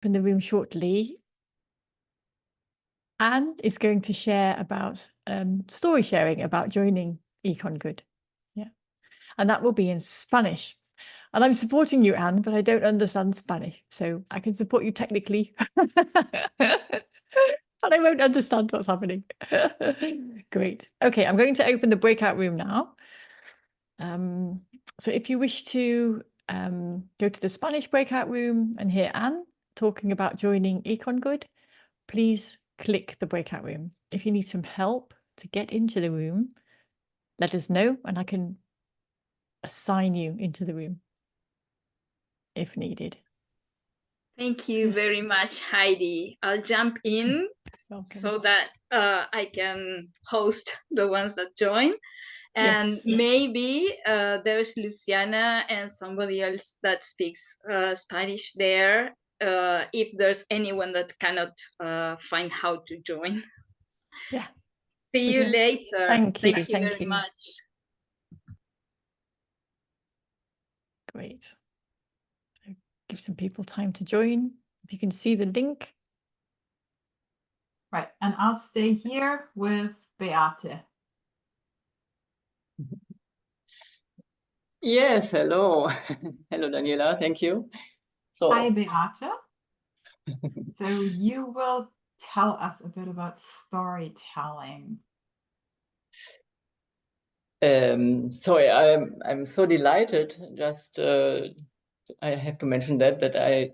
in the room shortly. Anne is going to share about story sharing about joining Econ Good. Yeah. And that will be in Spanish. And I'm supporting you, Anne, but I don't understand Spanish. So I can support you technically, but I won't understand what's happening. Great. Okay, I'm going to open the breakout room now. So if you wish to go to the Spanish breakout room and hear Anne talking about joining Econ Good, please click the breakout room. If you need some help to get into the room, let us know and I can assign you into the room if needed. Thank you very much, Heidi. I'll jump in so that I can host the ones that join. And maybe there's Luciana and somebody else that speaks Spanish there, if there's anyone that cannot find how to join. Yeah. See you later. Thank you. Thank you very much. Great. Give some people time to join. If you can see the link. Right, and I'll stay here with Beate. Yes, hello. Hello, Daniela, thank you. So, hi, Beate. So you will tell us a bit about storytelling. Sorry, I'm so delighted. Just I have to mention that I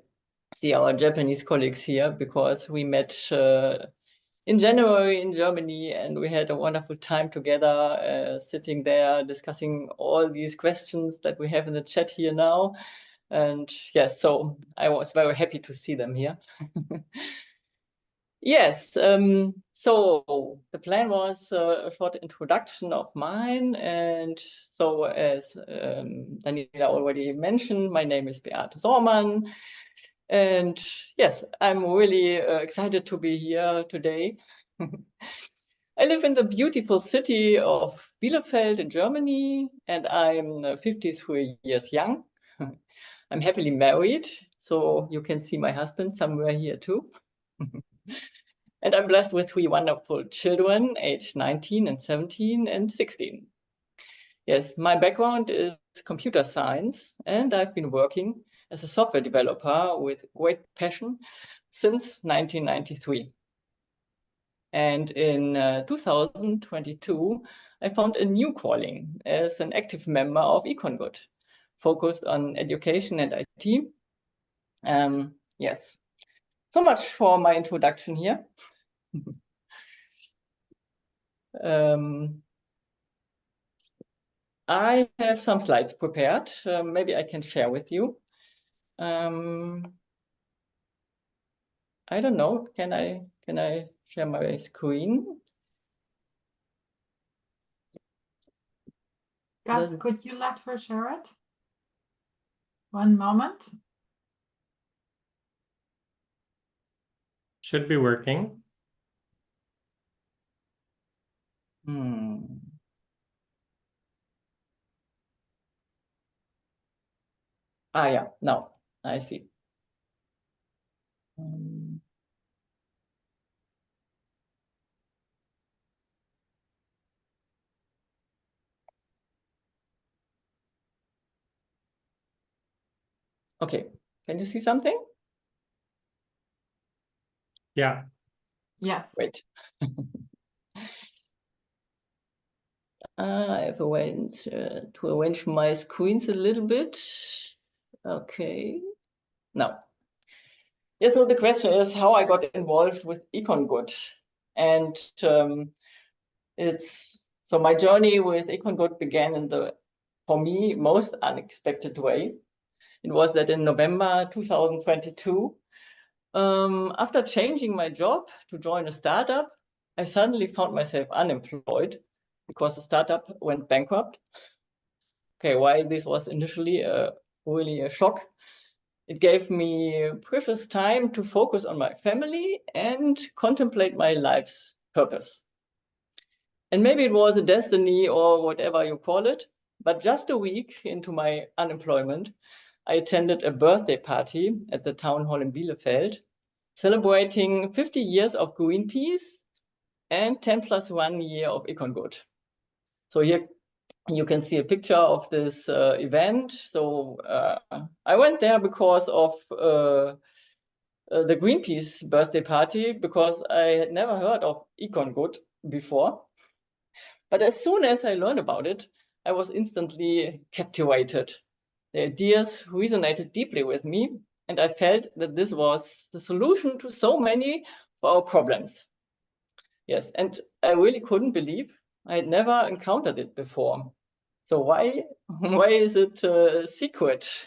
see our Japanese colleagues here because we met in January in Germany, and we had a wonderful time together, sitting there discussing all these questions that we have in the chat here now. And yes, so I was very happy to see them here. Yes, so the plan was a short introduction of mine. And so as Daniela already mentioned, my name is Beate Sohrmann. And yes, I'm really excited to be here today. I live in the beautiful city of Bielefeld in Germany, and I'm 53 years young. I'm happily married, so you can see my husband somewhere here too. And I'm blessed with 3 wonderful children, aged 19 and 17 and 16. Yes, my background is computer science, and I've been working as a software developer with great passion since 1993. And in 2022, I found a new calling as an active member of Econ Good, focused on education and IT. Yes, so much for my introduction here. I have some slides prepared. Maybe I can share with you. I don't know. Can I share my screen? Gus, could you let her share it? One moment. Should be working. Ah, yeah, now I see. Okay, can you see something? Yeah. Yes. Wait. I have to arrange my screens a little bit. Okay. Now. Yeah, so the question is how I got involved with Econ Good. And so my journey with Econ Good began in the, for me, most unexpected way. It was that in November 2022, after changing my job to join a startup, I suddenly found myself unemployed because the startup went bankrupt. Okay, while this was initially really a shock, it gave me precious time to focus on my family and contemplate my life's purpose. And maybe it was a destiny or whatever you call it, but just a week into my unemployment, I attended a birthday party at the town hall in Bielefeld, celebrating 50 years of Greenpeace and 10+1 year of EconGood. So here you can see a picture of this event. So I went there because of the Greenpeace birthday party, because I had never heard of EconGood before. But as soon as I learned about it, I was instantly captivated. The ideas resonated deeply with me, and I felt that this was the solution to so many of our problems. Yes, and I really couldn't believe I had never encountered it before. So why is it a secret?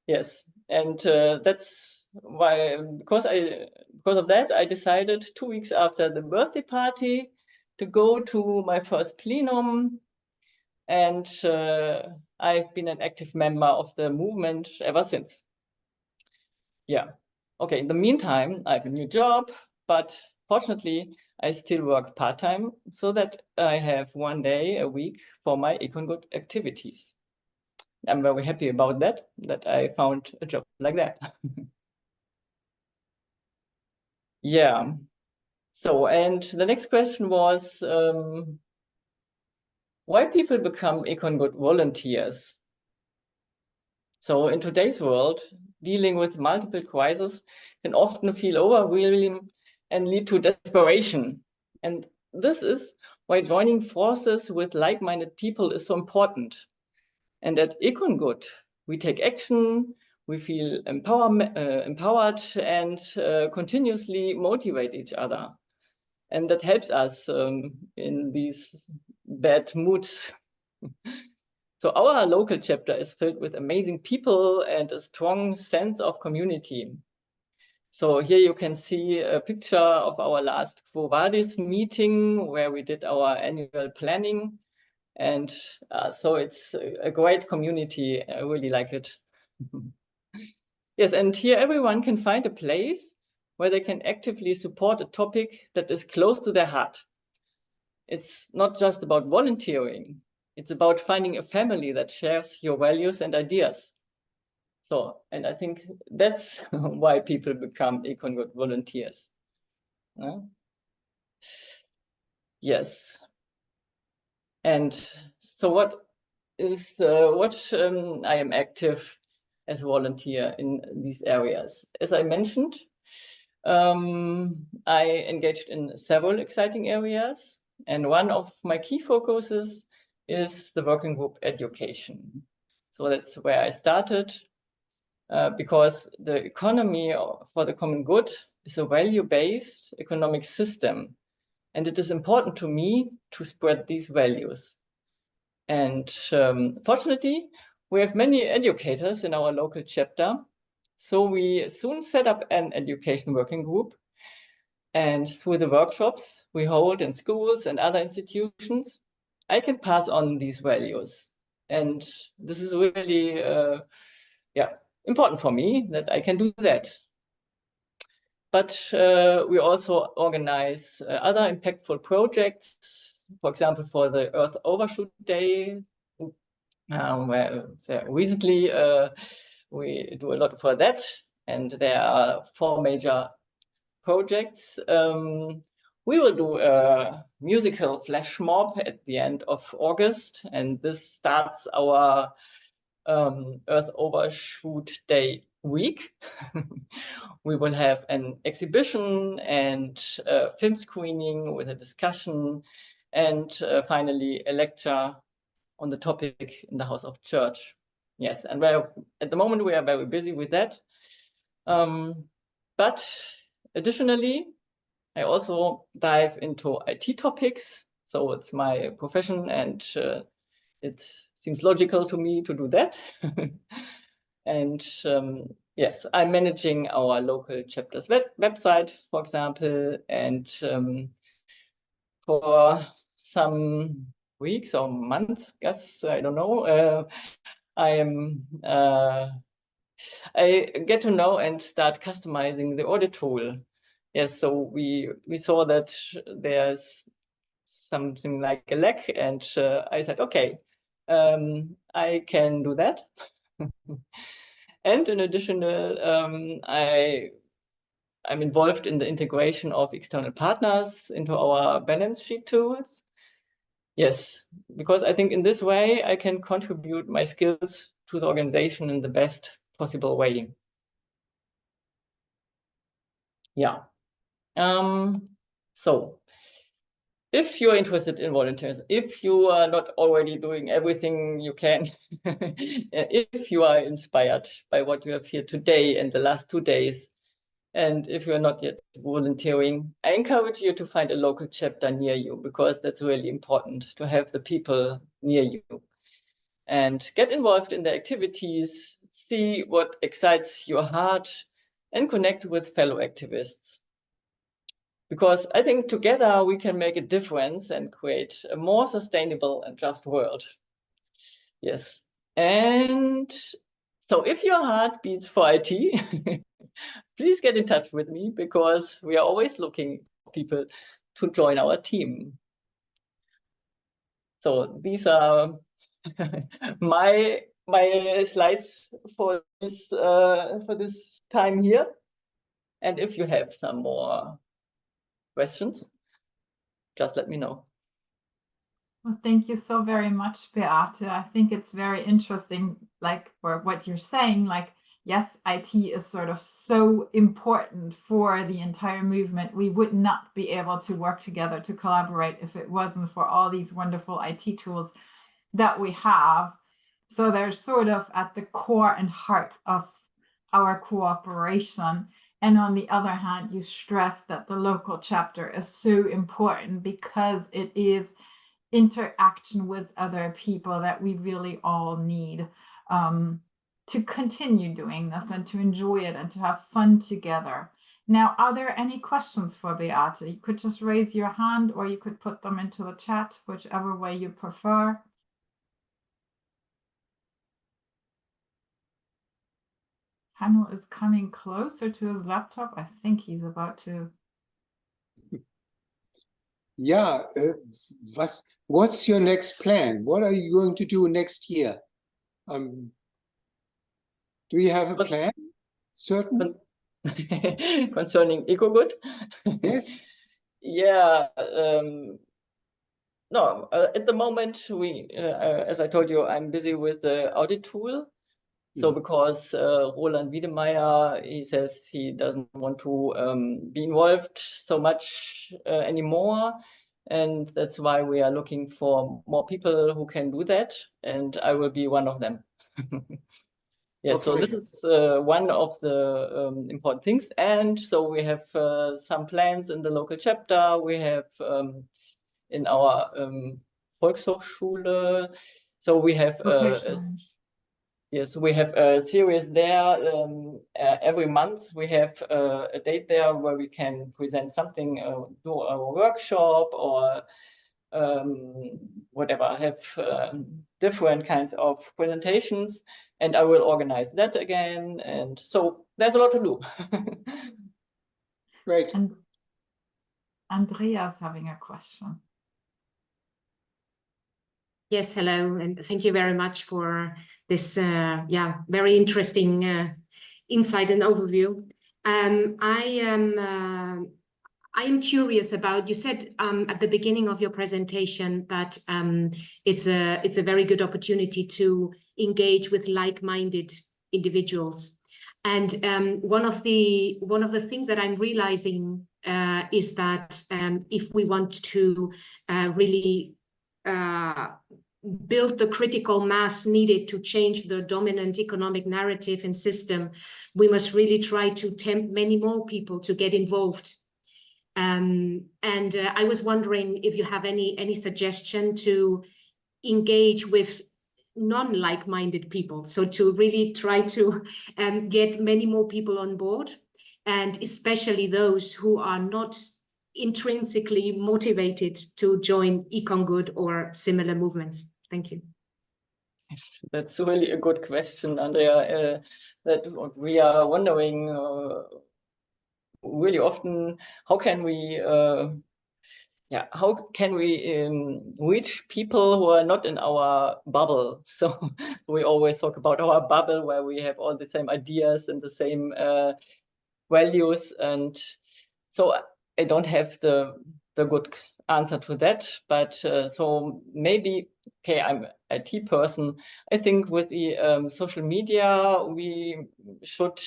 Yes, and that's why, because of that, I decided 2 weeks after the birthday party to go to my first plenum, and I've been an active member of the movement ever since. Yeah. Okay, in the meantime, I have a new job, but fortunately, I still work part-time so that I have 1 day a week for my EconGood activities. I'm very happy about that I found a job like that. Yeah. So, and the next question was, why people become EconGood volunteers? So in today's world, dealing with multiple crises can often feel overwhelming and lead to desperation. And this is why joining forces with like-minded people is so important. And at EconGood, we take action, we feel empowered and continuously motivate each other. And that helps us in these bad moods. So our local chapter is filled with amazing people and a strong sense of community. So here you can see a picture of our last Quo Vadis meeting where we did our annual planning. And so it's a great community. I really like it. Yes, and here everyone can find a place where they can actively support a topic that is close to their heart. It's not just about volunteering. It's about finding a family that shares your values and ideas. So, and I think that's why people become EconGood volunteers. Yes. And so what I am active as a volunteer in these areas. As I mentioned, I engaged in several exciting areas, and one of my key focuses is the working group education. So that's where I started, because the economy for the common good is a value-based economic system, and it is important to me to spread these values. And fortunately, we have many educators in our local chapter. So we soon set up an education working group. And through the workshops we hold in schools and other institutions, I can pass on these values. And this is really important for me that I can do that. But we also organize other impactful projects, for example, for the Earth Overshoot Day, where recently we do a lot for that, and there are 4 major projects. We will do a musical flash mob at the end of August, and this starts our Earth Overshoot Day week. We will have an exhibition and a film screening with a discussion, and finally a lecture on the topic in the House of Church. Yes, and at the moment we are very busy with that. But additionally, I also dive into IT topics. So it's my profession, and it seems logical to me to do that. And yes, I'm managing our local chapter's website, for example, and for some weeks or months, I don't know, I get to know and start customizing the audit tool. Yes, so we saw that there's something like a lack, and I said, okay, I can do that. And in addition, I'm involved in the integration of external partners into our balance sheet tools. Yes, because I think in this way I can contribute my skills to the organization in the best possible way. Yeah. So if you're interested in volunteers, if you are not already doing everything you can, if you are inspired by what you have here today and the last 2 days, and if you're not yet volunteering, I encourage you to find a local chapter near you, because that's really important to have the people near you. And get involved in the activities, see what excites your heart, and connect with fellow activists. Because I think together we can make a difference and create a more sustainable and just world. Yes. And so if your heart beats for IT, please get in touch with me, because we are always looking for people to join our team. So these are my slides for this time here. And if you have some more questions, just let me know. Well, thank you so very much, Beate. I think it's very interesting, like, for what you're saying, like, yes, IT is sort of so important for the entire movement. We would not be able to work together, to collaborate, if it wasn't for all these wonderful IT tools that we have. So they're sort of at the core and heart of our cooperation. And on the other hand, you stress that the local chapter is so important, because it is interaction with other people that we really all need to continue doing this and to enjoy it and to have fun together. Now, are there any questions for Beate? You could just raise your hand, or you could put them into the chat, whichever way you prefer. Hanno is coming closer to his laptop. I think he's about to. Yeah, what's your next plan? What are you going to do next year? Do you have a plan? Certain? Concerning EcoGood? Yes. Yeah. No, at the moment, as I told you, I'm busy with the audit tool. So because Roland Wiedemeyer, he says he doesn't want to be involved so much anymore. And that's why we are looking for more people who can do that. And I will be one of them. Yeah, okay. So this is one of the important things. And so we have some plans in the local chapter. We have in our Volkshochschule. So we have yes, we have a series there. Every month we have a date there where we can present something, do a workshop or whatever, have different kinds of presentations, and I will organize that again. And so there's a lot to do. Great. And Andrea's having a question. Yes, hello, and thank you very much for this very interesting insight and overview. I am curious about, you said at the beginning of your presentation that it's a very good opportunity to engage with like-minded individuals. And one of the things that I'm realizing is that if we want to really build the critical mass needed to change the dominant economic narrative and system, we must really try to tempt many more people to get involved. And I was wondering if you have any suggestion to engage with non-like-minded people, so to really try to get many more people on board, and especially those who are not intrinsically motivated to join EconGood or similar movements. Thank you. That's really a good question, Andrea. That we are wondering really often, how can we yeah, how can we reach people who are not in our bubble? So we always talk about our bubble where we have all the same ideas and the same values, and so I don't have the good answer to that, but so maybe, okay, I'm an IT person. I think with the social media, we should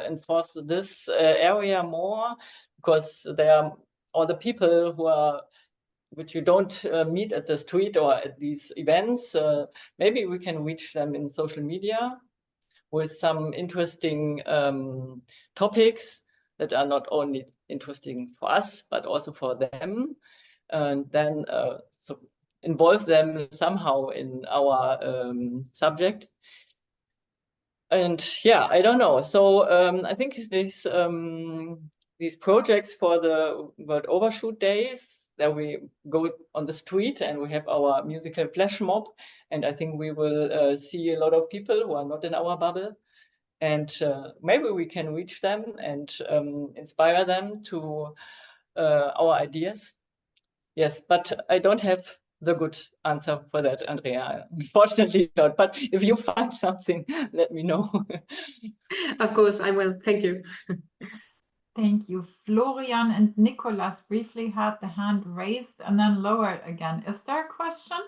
enforce this area more, because there are all the people who are, which you don't meet at the street or at these events. Maybe we can reach them in social media with some interesting topics that are not only interesting for us, but also for them. And then so involve them somehow in our subject. And yeah, I don't know. So I think these projects for the World Overshoot Days, that we go on the street and we have our musical flash mob, and I think we will see a lot of people who are not in our bubble, and maybe we can reach them and inspire them to our ideas. Yes, but I don't have the good answer for that, Andrea. Unfortunately not. But if you find something, let me know. Of course, I will. Thank you. Thank you. Florian and Nicolas briefly had the hand raised and then lowered again. Is there a question?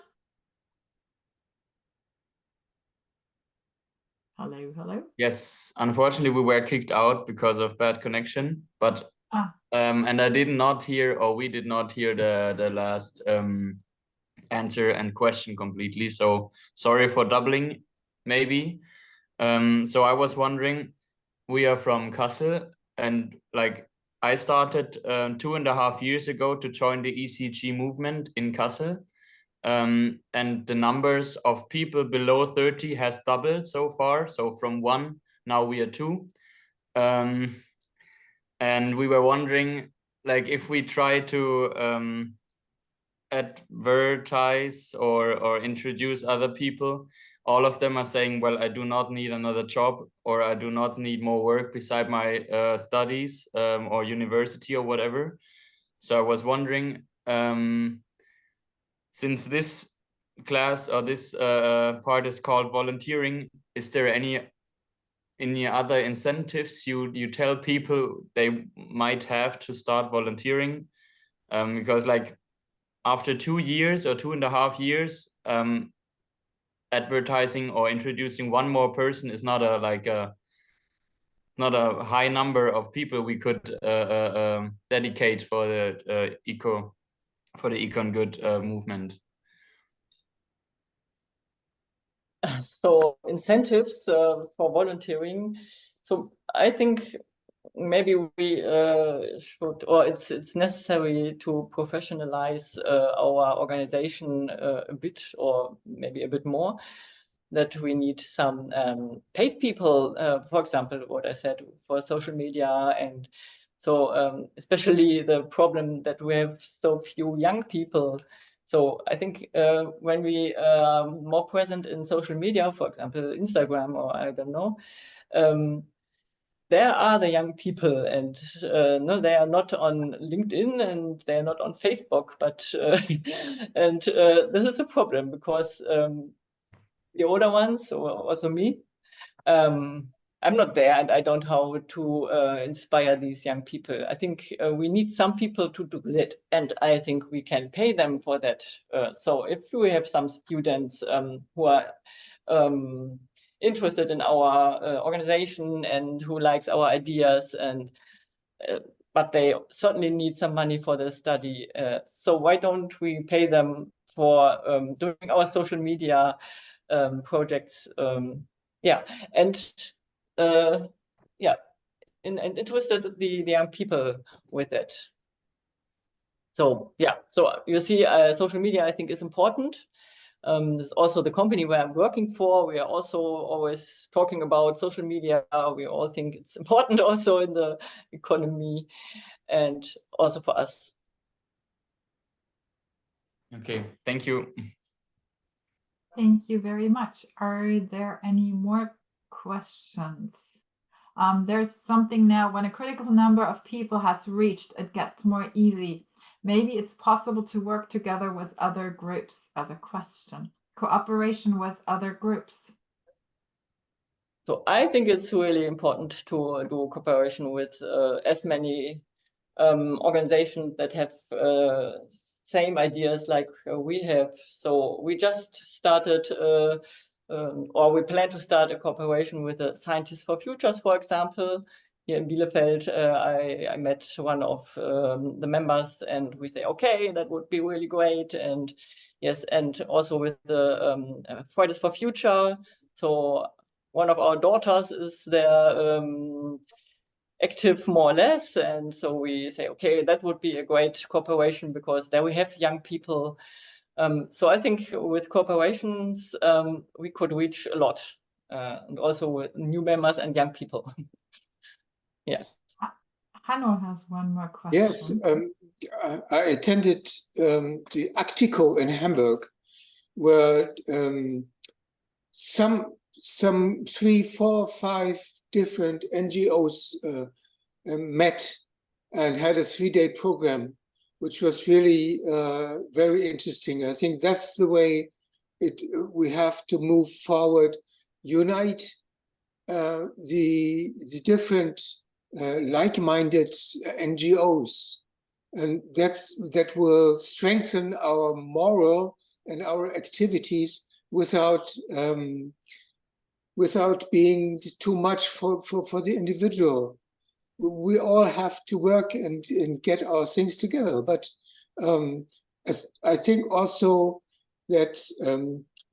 Hello, hello. Yes, unfortunately we were kicked out because of bad connection, but and I did not hear, or we did not hear the last answer and question completely. So sorry for doubling, maybe. So I was wondering, we are from Kassel, and like I started 2.5 years ago to join the ECG movement in Kassel. And the numbers of people below 30 has doubled so far. So from 1, now we are 2. And we were wondering, like, if we try to advertise or introduce other people, all of them are saying, well, I do not need another job, or I do not need more work beside my studies or university or whatever. So I was wondering, since this class or this part is called volunteering, is there any other incentives you tell people they might have to start volunteering? Because like after 2 years or 2.5 years, advertising or introducing one more person is not a high number of people we could dedicate for the econ good movement. So incentives for volunteering. So I think maybe we should, or it's necessary to professionalize our organization a bit, or maybe a bit more, that we need some paid people, for example, what I said, for social media. And so especially the problem that we have so few young people. So I think when we are more present in social media, for example, Instagram, or I don't know, there are the young people, and no, they are not on LinkedIn and they are not on Facebook, but and this is a problem, because the older ones, or also me, I'm not there, and I don't know how to inspire these young people. I think we need some people to do that, and I think we can pay them for that. So if we have some students who are interested in our organization and who likes our ideas, and but they certainly need some money for the study. So why don't we pay them for doing our social media projects? Yeah, and yeah, and interested the young people with it. So yeah, so you see, social media I think is important. This is also the company where I'm working for. We are also always talking about social media. We all think it's important also in the economy, and also for us. Okay, thank you. Thank you very much. Are there any more questions? There's something now, when a critical number of people has reached, it gets more easy. maybe it's possible to work together with other groups as a question. Cooperation with other groups. So I think it's really important to do cooperation with as many organizations that have same ideas like we have. So we just started, or we plan to start a cooperation with the Scientists for Futures, for example. Here in Bielefeld, I met one of the members, and we say, okay, that would be really great. And yes, and also with the Fridays for Future. So one of our daughters is there active more or less, and so we say, okay, that would be a great cooperation because there we have young people. So I think with corporations we could reach a lot, and also with new members and young people. Yes. Hanno has one more question. Yes, I attended the Actico in Hamburg, where some 3, 4, 5 different NGOs met and had a 3-day program, which was really very interesting. I think that's the way we have to move forward, unite the different like-minded NGOs, and that will strengthen our moral and our activities without being too much for the individual. We all have to work and get our things together. But I think also that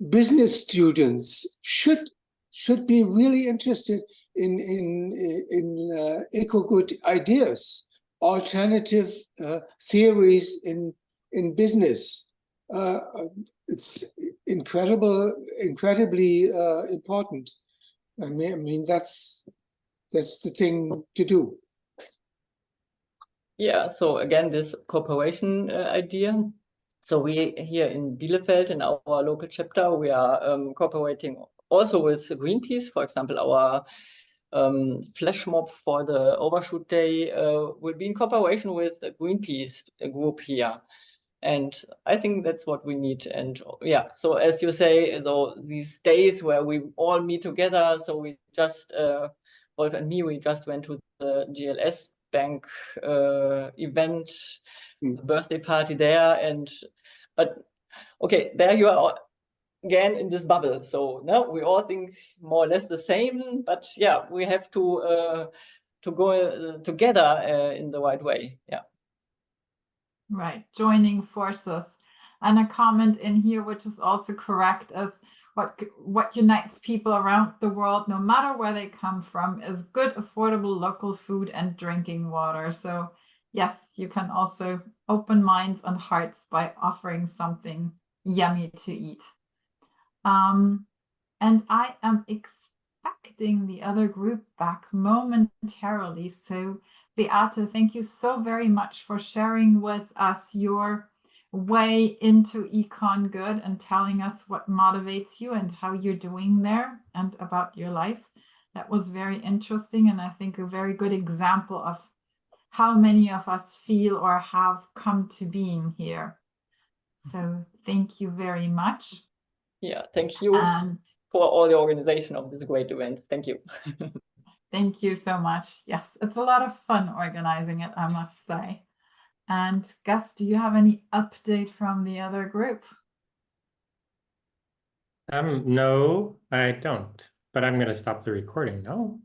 business students should be really interested in eco-good ideas, alternative theories in business. It's incredibly important. I mean that's the thing to do. Yeah, so again, this cooperation idea. So we here in Bielefeld, in our local chapter, we are cooperating also with Greenpeace. For example, our flash mob for the Overshoot Day will be in cooperation with a Greenpeace group here. And I think that's what we need. And yeah, so as you say, though, these days where we all meet together, so we just, Wolf and me, we just went to the GLS Bank event, the birthday party there. But okay, there you are again in this bubble. So now we all think more or less the same, but yeah, we have to go together in the right way. Yeah. Right, joining forces. And a comment in here, which is also correct, is what unites people around the world, no matter where they come from, is good, affordable local food and drinking water. So yes, you can also open minds and hearts by offering something yummy to eat. And I am expecting the other group back momentarily. So Beate, thank you so very much for sharing with us your way into Econ Good and telling us what motivates you and how you're doing there and about your life. That was very interesting, and I think a very good example of how many of us feel or have come to being here. So thank you very much. Yeah, thank you for all the organization of this great event. Thank you. Thank you so much. Yes, it's a lot of fun organizing it, I must say. And Gus, do you have any update from the other group? No, I don't. But I'm going to stop the recording now.